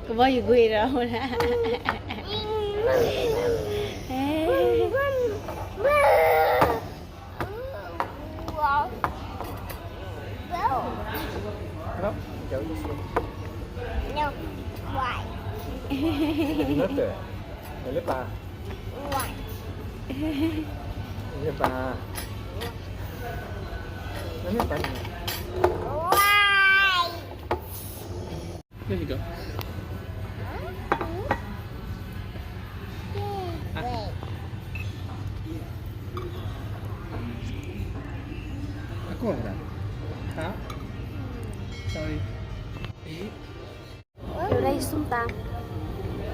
có bao nhiêu quỳ đâu nè. No, go this way. No. Why? Lướt rồi. Mày lướt bà. Why? Lướt bà. Nó lướt bà nhỉ? Why? There you go. Wait. Aku ada. Hả? Sorry. Đây sum ta.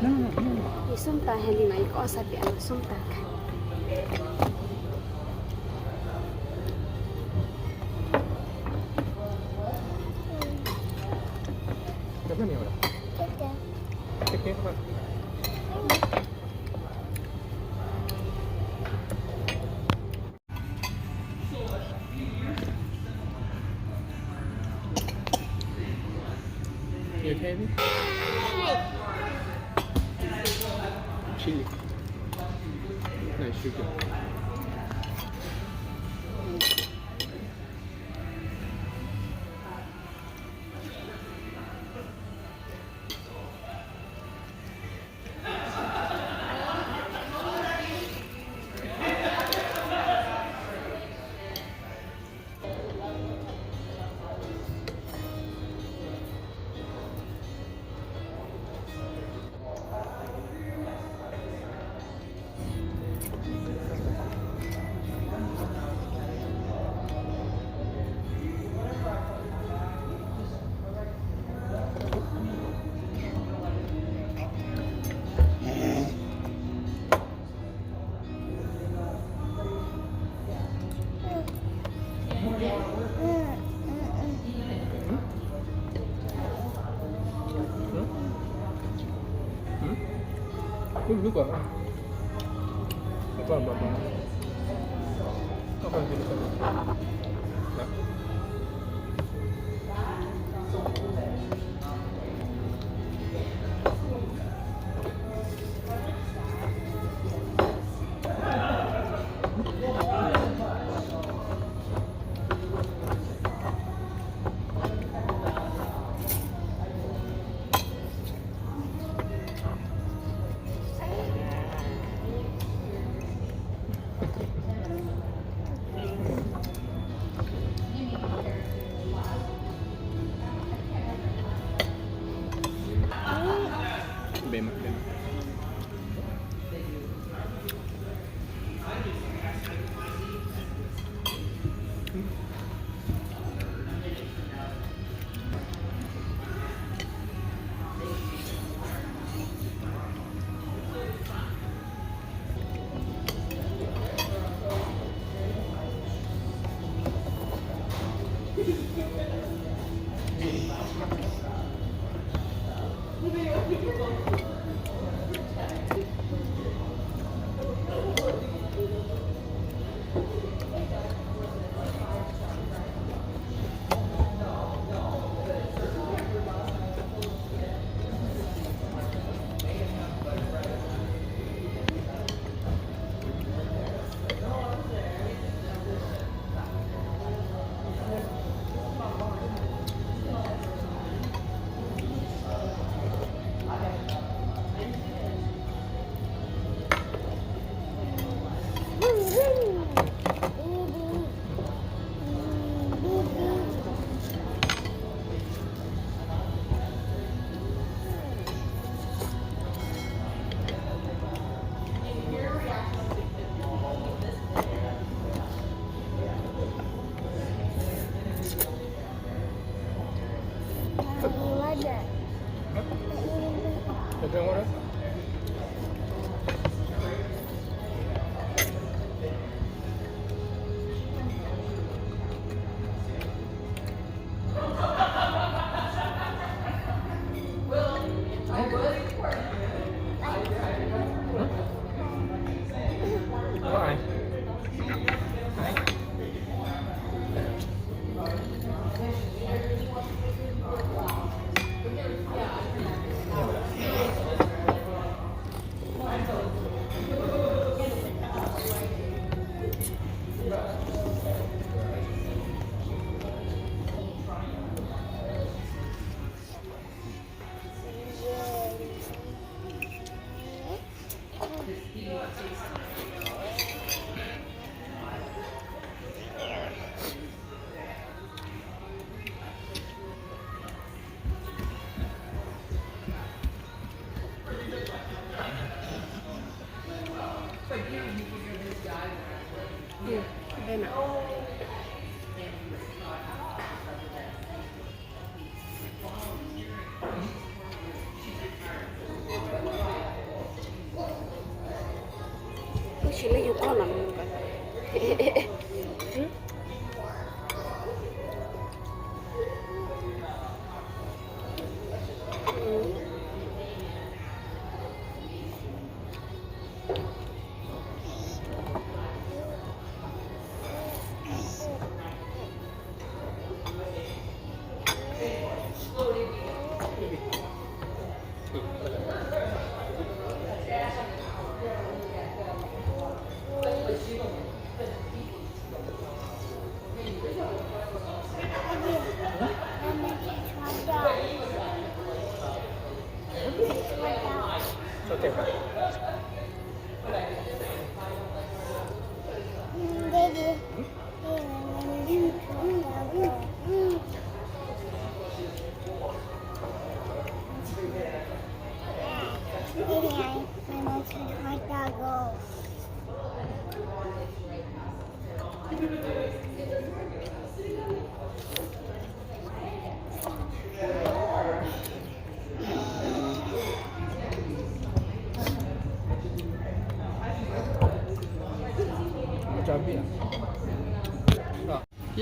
No, no, no, no. Cái sum ta hay là có sao bị ăn sum ta cả. Cảm ơn nhiều rồi. Tiếp tiếp các bạn. You okay with it? Chili. No sugar. Nước vào. Vâng. Không cần gì nữa. Đó. Bề mặt. Được không đó? Có ai?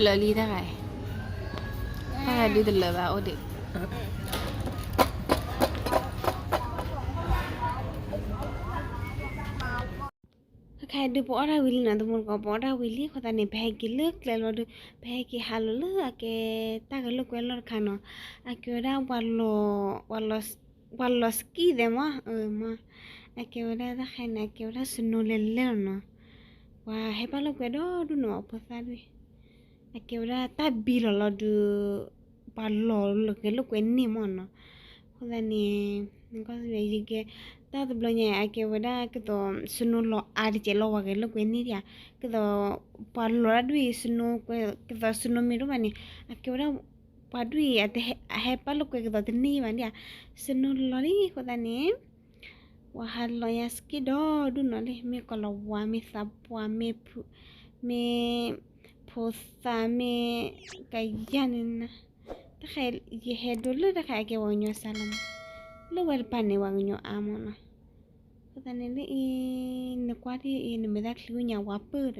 lali ta kai pa du de la ba o de khai du po ra wili na du mon ko po ra wili ko ta ne bhai ki lek le lo du bhai ki halo le ake ta ga lo ko lo khano ake ra wallo ski de ma ma ake ra da khai na ake ra sunu le no wa he pa lo ko do du no po sa du ake ra ta bi lo du pa lo ke ni mo no ko da ni ko se ke ta tu blo nya ake wada ke to sunu lo ari che lo wa ke lo ni dia ke to pa lo ra dui sunu ke to sunu mi ru mani ake wada pa dui ate he pa lo ke to ni ma dia sunu lo ni ko da ni wa hal lo ya ski do du no le me ko lo wa me sa wa me posa me kayanin ta khai ye he do le ta khai ke wa nyo salam lo war pane wa nyo amono Kutane ni kwati ni medak liunya waper.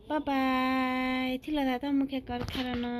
Bye bye. Tila tata muke kar karana.